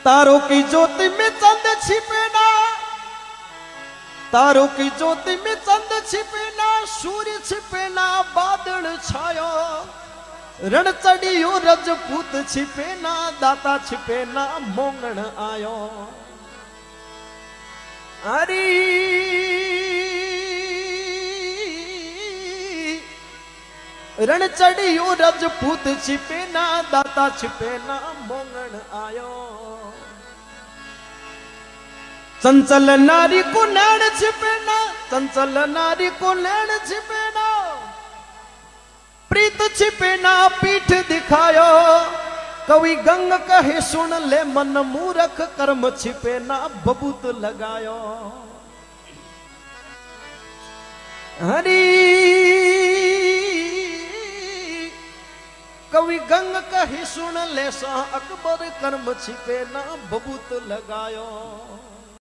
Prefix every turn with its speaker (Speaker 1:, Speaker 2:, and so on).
Speaker 1: तारों की ज्योति में चंद छिपे ना, तारों की ज्योति में चंद छिपे ना, सूर्य छिपे ना, बादल छायो, रण चढ़ियो रजपूत छिपे ना, दाता छिपे ना, मोंगण आयो। अरे रण चढ़ियो रजपूत छिपे ना, दाता छिपे ना, मोंगण आयो। चंचल नारी को नैन छिपे ना, चंचल नारी को नैन छिपे ना, प्रीत छिपे ना, पीठ दिखायो। कवि गंग कहे सुन ले मन मूरख, कर्म छिपे ना, बबूत लगायो। हरी कवि गंग कही सुन ले शाह अकबर, कर्म छिपे ना, बबूत लगायो।